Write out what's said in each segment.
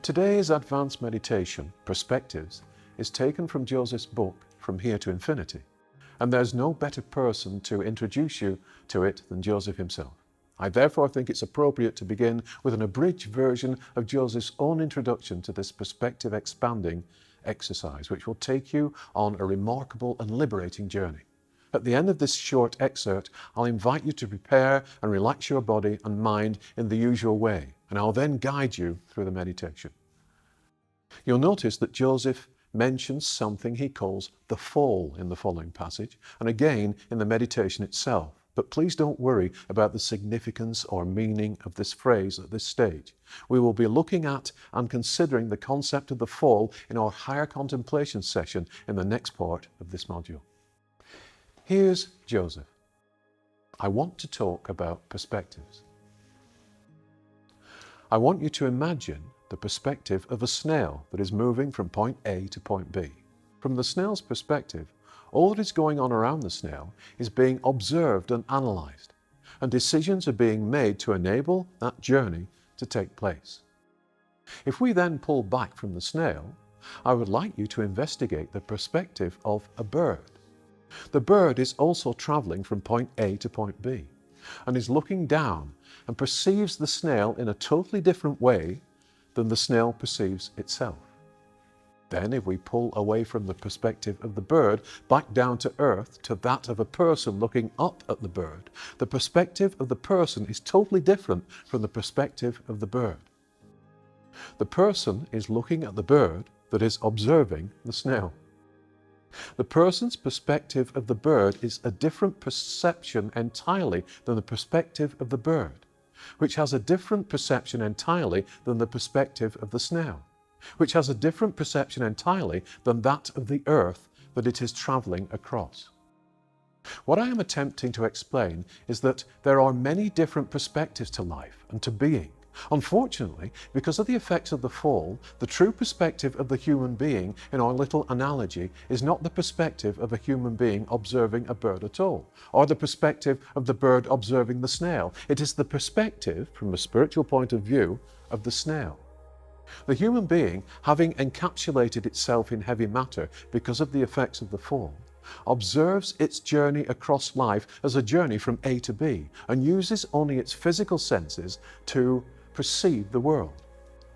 Today's advanced meditation, Perspectives, is taken from Joseph's book, From Here to Infinity, and there's no better person to introduce you to it than Joseph himself. I therefore think it's appropriate to begin with an abridged version of Joseph's own introduction to this perspective expanding exercise, which will take you on a remarkable and liberating journey. At the end of this short excerpt, I'll invite you to prepare and relax your body and mind in the usual way, and I'll then guide you through the meditation. You'll notice that Joseph mentions something he calls the fall in the following passage, and again in the meditation itself. But please don't worry about the significance or meaning of this phrase at this stage. We will be looking at and considering the concept of the fall in our higher contemplation session in the next part of this module. Here's Joseph. I want to talk about perspectives. I want you to imagine the perspective of a snail that is moving from point A to point B. From the snail's perspective, all that is going on around the snail is being observed and analysed, and decisions are being made to enable that journey to take place. If we then pull back from the snail, I would like you to investigate the perspective of a bird. The bird is also travelling from point A to point B, and is looking down and perceives the snail in a totally different way than the snail perceives itself. Then, if we pull away from the perspective of the bird back down to earth to that of a person looking up at the bird, the perspective of the person is totally different from the perspective of the bird. The person is looking at the bird that is observing the snail. The person's perspective of the bird is a different perception entirely than the perspective of the bird, which has a different perception entirely than the perspective of the snail, which has a different perception entirely than that of the earth that it is travelling across. What I am attempting to explain is that there are many different perspectives to life and to being. Unfortunately, because of the effects of the fall, the true perspective of the human being in our little analogy is not the perspective of a human being observing a bird at all, or the perspective of the bird observing the snail. It is the perspective, from a spiritual point of view, of the snail. The human being, having encapsulated itself in heavy matter because of the effects of the fall, observes its journey across life as a journey from A to B, and uses only its physical senses to perceive the world.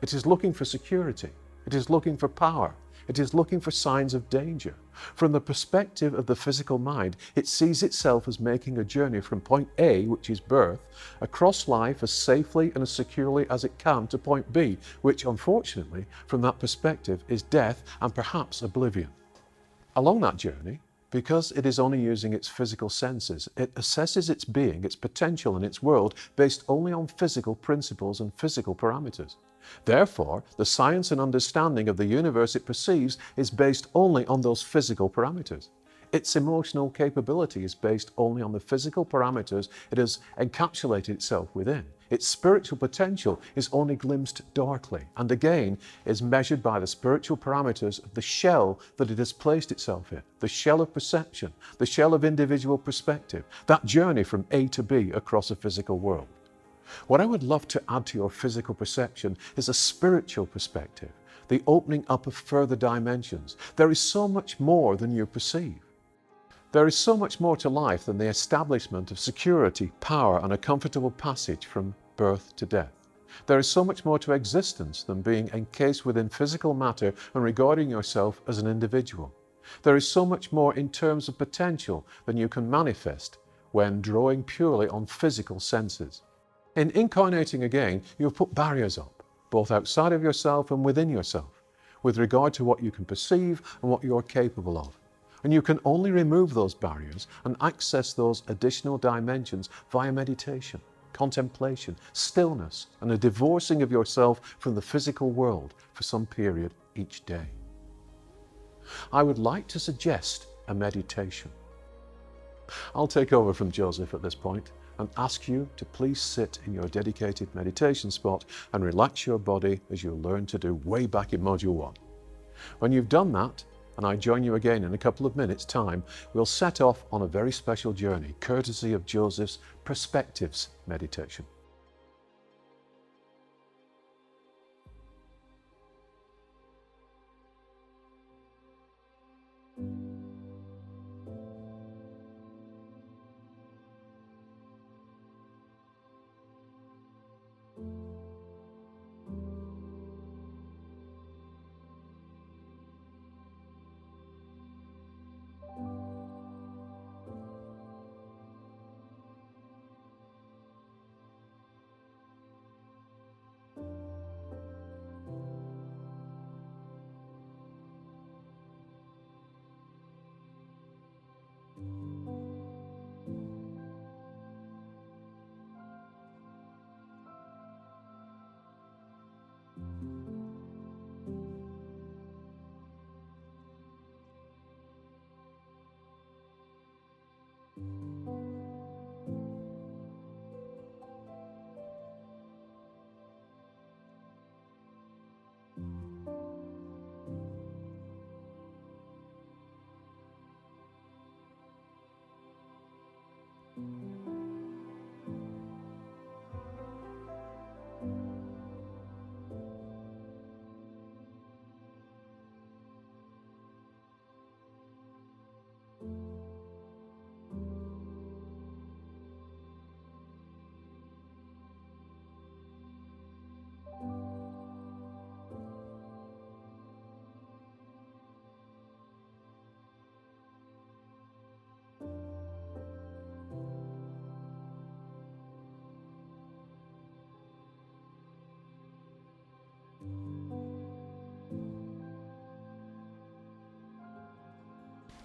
It is looking for security. It is looking for power. It is looking for signs of danger. From the perspective of the physical mind, it sees itself as making a journey from point A, which is birth, across life as safely and as securely as it can to point B, which unfortunately, from that perspective, is death and perhaps oblivion. Along that journey, because it is only using its physical senses, it assesses its being, its potential and its world based only on physical principles and physical parameters. Therefore, the science and understanding of the universe it perceives is based only on those physical parameters. Its emotional capability is based only on the physical parameters it has encapsulated itself within. Its spiritual potential is only glimpsed darkly, and again is measured by the spiritual parameters of the shell that it has placed itself in, the shell of perception, the shell of individual perspective, that journey from A to B across a physical world. What I would love to add to your physical perception is a spiritual perspective, the opening up of further dimensions. There is so much more than you perceive. There is so much more to life than the establishment of security, power, and a comfortable passage from birth to death. There is so much more to existence than being encased within physical matter and regarding yourself as an individual. There is so much more in terms of potential than you can manifest when drawing purely on physical senses. In incarnating again, you have put barriers up, both outside of yourself and within yourself, with regard to what you can perceive and what you are capable of. And you can only remove those barriers and access those additional dimensions via meditation, contemplation, stillness, and a divorcing of yourself from the physical world for some period each day. I would like to suggest a meditation. I'll take over from Joseph at this point and ask you to please sit in your dedicated meditation spot and relax your body as you learned to do way back in Module 1. When you've done that, and I join you again in a couple of minutes' time, we'll set off on a very special journey, courtesy of Joseph's Perspectives meditation.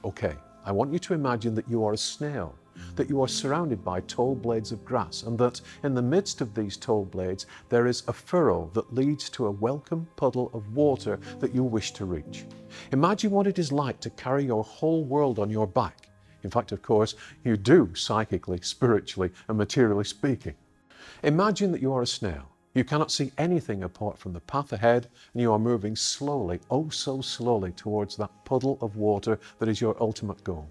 Okay, I want you to imagine that you are a snail, that you are surrounded by tall blades of grass, and that in the midst of these tall blades there is a furrow that leads to a welcome puddle of water that you wish to reach. Imagine what it is like to carry your whole world on your back. In fact, of course, you do psychically, spiritually, and materially speaking. Imagine that you are a snail. You cannot see anything apart from the path ahead, and you are moving slowly, oh so slowly, towards that puddle of water that is your ultimate goal.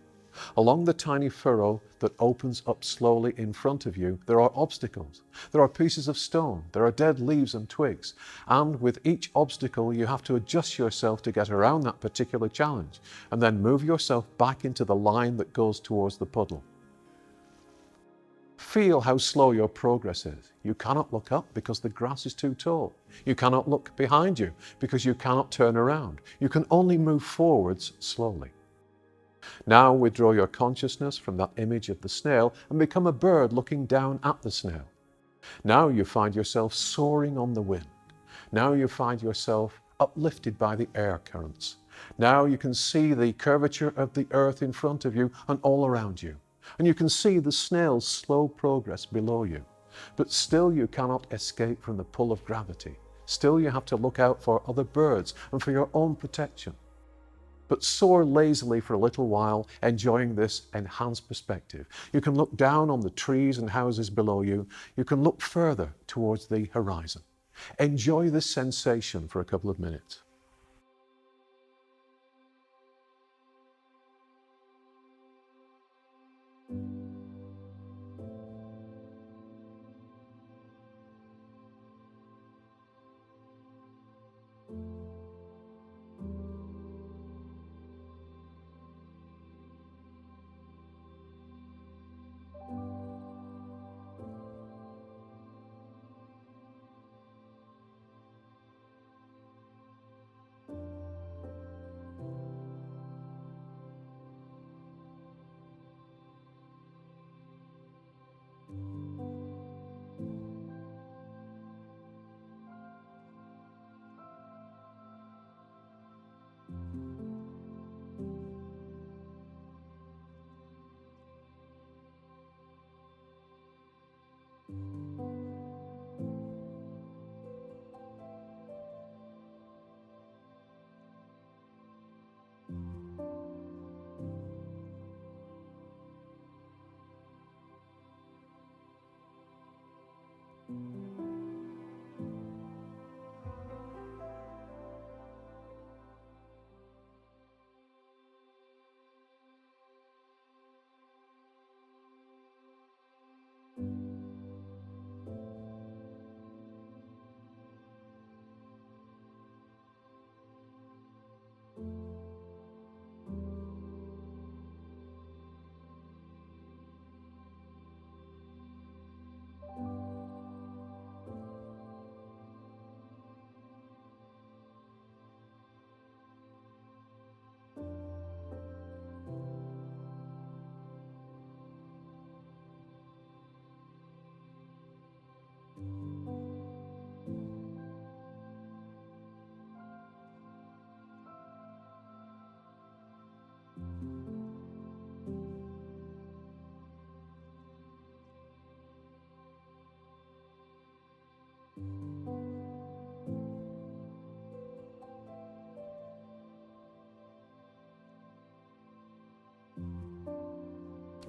Along the tiny furrow that opens up slowly in front of you, there are obstacles. There are pieces of stone. There are dead leaves and twigs. And with each obstacle, you have to adjust yourself to get around that particular challenge, and then move yourself back into the line that goes towards the puddle. Feel how slow your progress is. You cannot look up because the grass is too tall. You cannot look behind you because you cannot turn around. You can only move forwards slowly. Now withdraw your consciousness from that image of the snail and become a bird looking down at the snail. Now you find yourself soaring on the wind. Now you find yourself uplifted by the air currents. Now you can see the curvature of the earth in front of you and all around you. And you can see the snail's slow progress below you. But still you cannot escape from the pull of gravity. Still you have to look out for other birds and for your own protection. But soar lazily for a little while, enjoying this enhanced perspective. You can look down on the trees and houses below you. You can look further towards the horizon. Enjoy this sensation for a couple of minutes.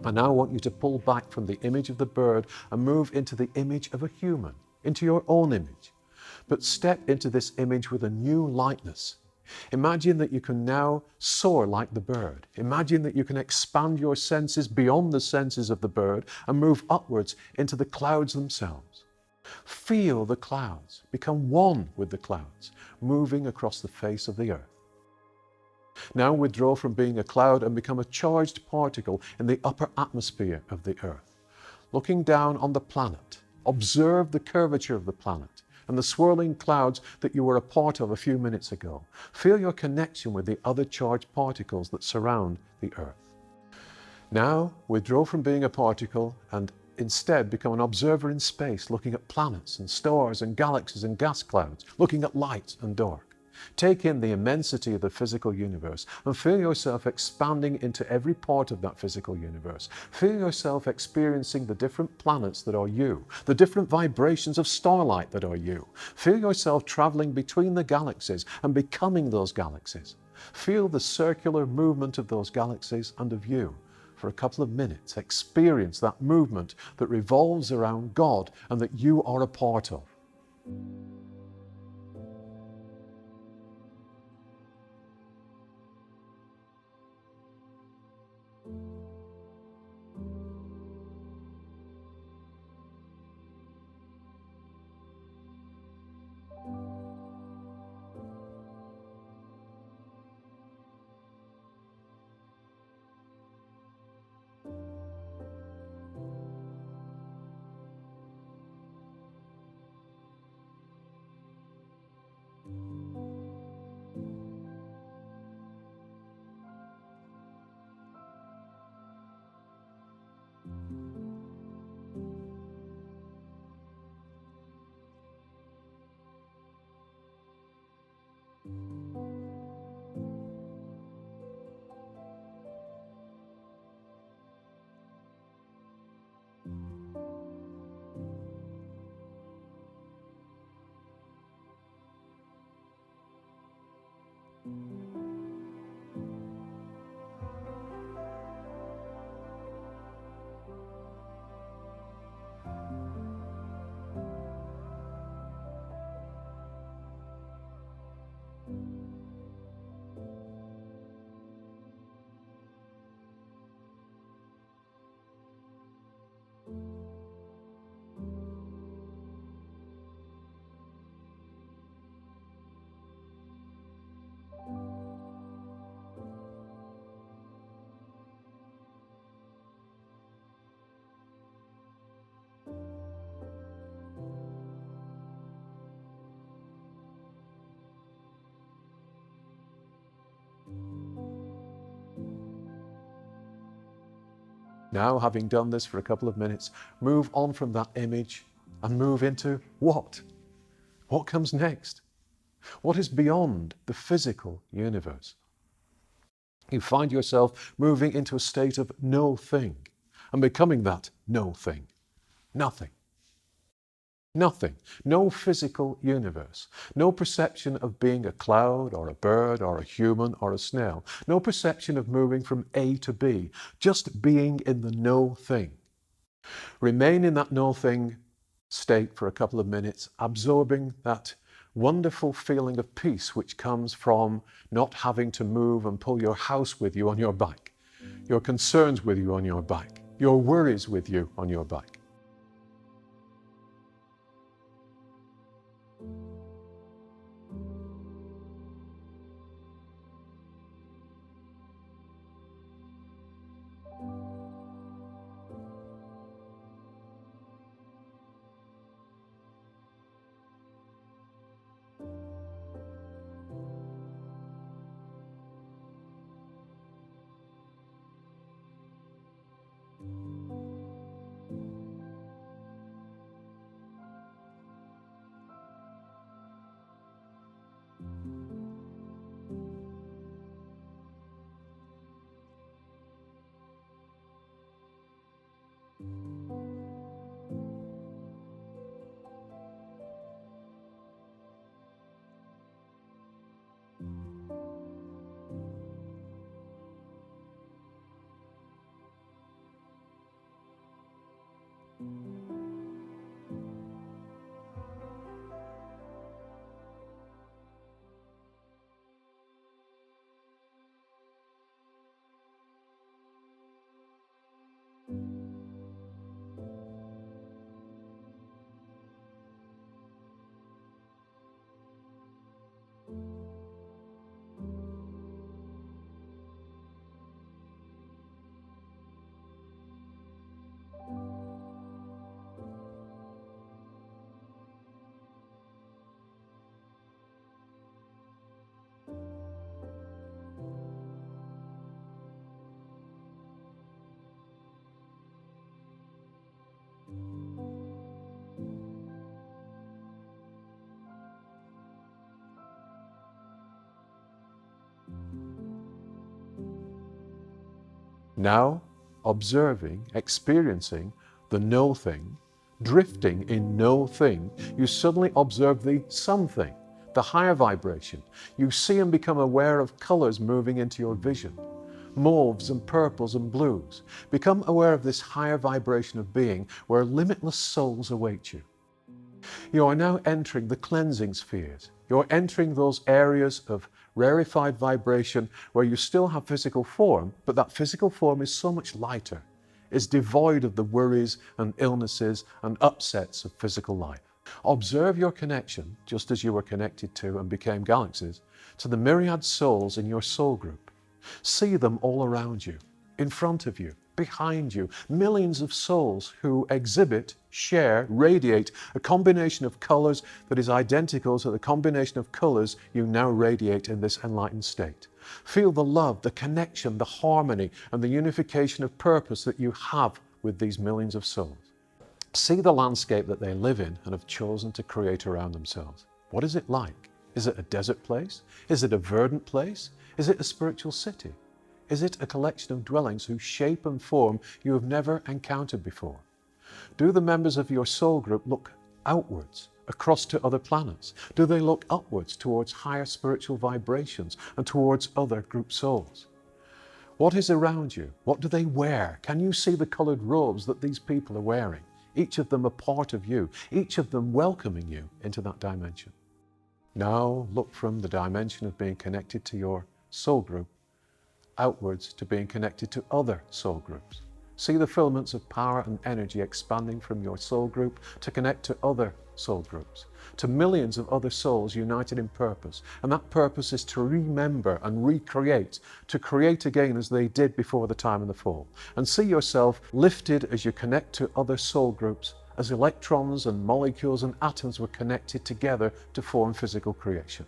I now want you to pull back from the image of the bird and move into the image of a human, into your own image. But step into this image with a new lightness. Imagine that you can now soar like the bird. Imagine that you can expand your senses beyond the senses of the bird and move upwards into the clouds themselves. Feel the clouds, become one with the clouds, moving across the face of the earth. Now withdraw from being a cloud and become a charged particle in the upper atmosphere of the earth. Looking down on the planet, observe the curvature of the planet and the swirling clouds that you were a part of a few minutes ago. Feel your connection with the other charged particles that surround the earth. Now withdraw from being a particle and instead become an observer in space, looking at planets and stars and galaxies and gas clouds, looking at light and dark. Take in the immensity of the physical universe and feel yourself expanding into every part of that physical universe. Feel yourself experiencing the different planets that are you, the different vibrations of starlight that are you. Feel yourself traveling between the galaxies and becoming those galaxies. Feel the circular movement of those galaxies and of you. For a couple of minutes, experience that movement that revolves around God and that you are a part of. Now, having done this for a couple of minutes, move on from that image and move into what? What comes next? What is beyond the physical universe? You find yourself moving into a state of no thing and becoming that no thing. Nothing. Nothing. No physical universe. No perception of being a cloud or a bird or a human or a snail. No perception of moving from A to B. Just being in the no thing. Remain in that no thing state for a couple of minutes, absorbing that wonderful feeling of peace which comes from not having to move and pull your house with you on your back, your concerns with you on your back, your worries with you on your back. Now, observing, experiencing the no thing, drifting in no thing, you suddenly observe the something, the higher vibration. You see and become aware of colors moving into your vision, mauves and purples and blues. Become aware of this higher vibration of being where limitless souls await you. You are now entering the cleansing spheres. You're entering those areas of rarefied vibration where you still have physical form, but that physical form is so much lighter, is devoid of the worries and illnesses and upsets of physical life. Observe your connection, just as you were connected to and became galaxies, to the myriad souls in your soul group. See them all around you, in front of you, behind you, millions of souls who exhibit, share, radiate a combination of colors that is identical to the combination of colors you now radiate in this enlightened state. Feel the love, the connection, the harmony, and the unification of purpose that you have with these millions of souls. See the landscape that they live in and have chosen to create around themselves. What is it like? Is it a desert place? Is it a verdant place? Is it a spiritual city? Is it a collection of dwellings whose shape and form you have never encountered before? Do the members of your soul group look outwards, across to other planets? Do they look upwards towards higher spiritual vibrations and towards other group souls? What is around you? What do they wear? Can you see the colored robes that these people are wearing? Each of them a part of you, each of them welcoming you into that dimension. Now look from the dimension of being connected to your soul group outwards to being connected to other soul groups. See the filaments of power and energy expanding from your soul group to connect to other soul groups, to millions of other souls united in purpose. And that purpose is to remember and recreate, to create again as they did before the time of the fall. And see yourself lifted as you connect to other soul groups, as electrons and molecules and atoms were connected together to form physical creation.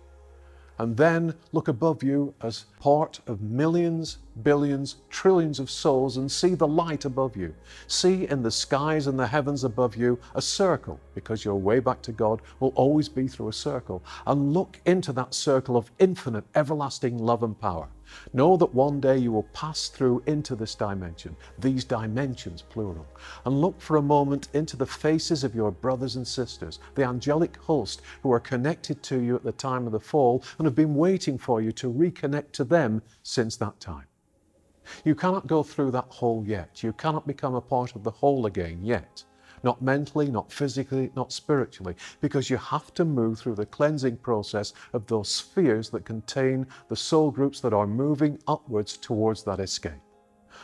And then look above you as part of millions, billions, trillions of souls and see the light above you. See in the skies and the heavens above you a circle, because your way back to God will always be through a circle. And look into that circle of infinite, everlasting love and power. Know that one day you will pass through into this dimension, these dimensions, plural. And look for a moment into the faces of your brothers and sisters, the angelic host who are connected to you at the time of the fall and have been waiting for you to reconnect to them since that time. You cannot go through that hole yet. You cannot become a part of the whole again yet. Not mentally, not physically, not spiritually, because you have to move through the cleansing process of those spheres that contain the soul groups that are moving upwards towards that escape.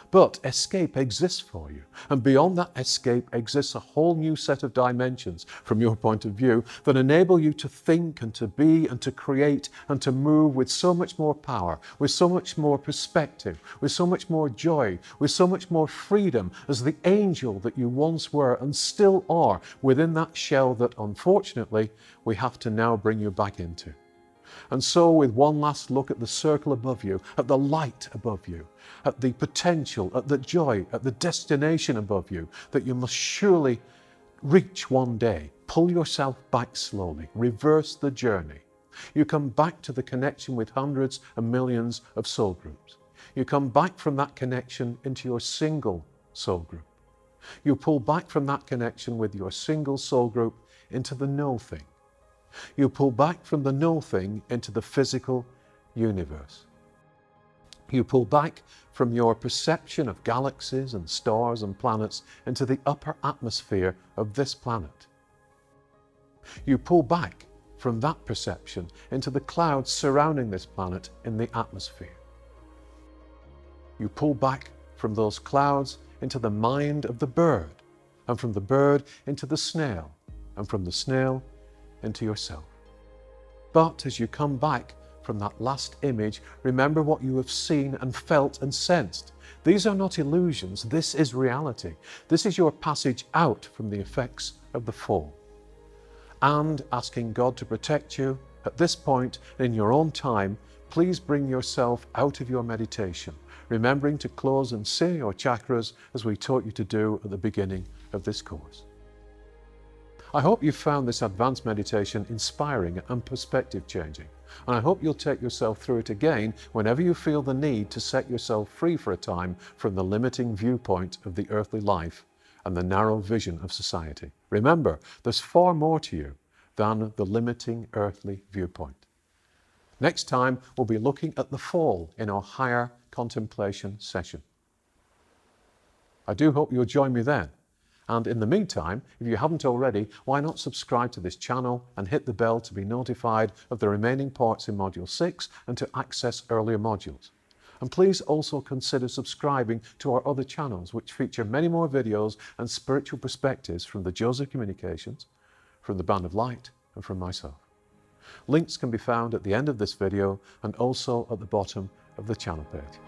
But escape exists for you, and beyond that escape exists a whole new set of dimensions, from your point of view, that enable you to think and to be and to create and to move with so much more power, with so much more perspective, with so much more joy, with so much more freedom as the angel that you once were and still are within that shell that, unfortunately, we have to now bring you back into. And so, with one last look at the circle above you, at the light above you, at the potential, at the joy, at the destination above you that you must surely reach one day, pull yourself back slowly, reverse the journey. You come back to the connection with hundreds and millions of soul groups. You come back from that connection into your single soul group. You pull back from that connection with your single soul group into the no thing. You pull back from the no thing into the physical universe. You pull back from your perception of galaxies and stars and planets into the upper atmosphere of this planet. You pull back from that perception into the clouds surrounding this planet in the atmosphere. You pull back from those clouds into the mind of the bird, and from the bird into the snail, and from the snail into yourself. But as you come back from that last image, remember what you have seen and felt and sensed. These are not illusions, this is reality. This is your passage out from the effects of the fall. And asking God to protect you, at this point in your own time, please bring yourself out of your meditation, remembering to close and seal your chakras as we taught you to do at the beginning of this course. I hope you found this advanced meditation inspiring and perspective changing. And I hope you'll take yourself through it again whenever you feel the need to set yourself free for a time from the limiting viewpoint of the earthly life and the narrow vision of society. Remember, there's far more to you than the limiting earthly viewpoint. Next time, we'll be looking at the fall in our higher contemplation session. I do hope you'll join me then. And in the meantime, if you haven't already, why not subscribe to this channel and hit the bell to be notified of the remaining parts in Module 6 and to access earlier modules. And please also consider subscribing to our other channels, which feature many more videos and spiritual perspectives from the Joseph Communications, from the Band of Light, and from myself. Links can be found at the end of this video and also at the bottom of the channel page.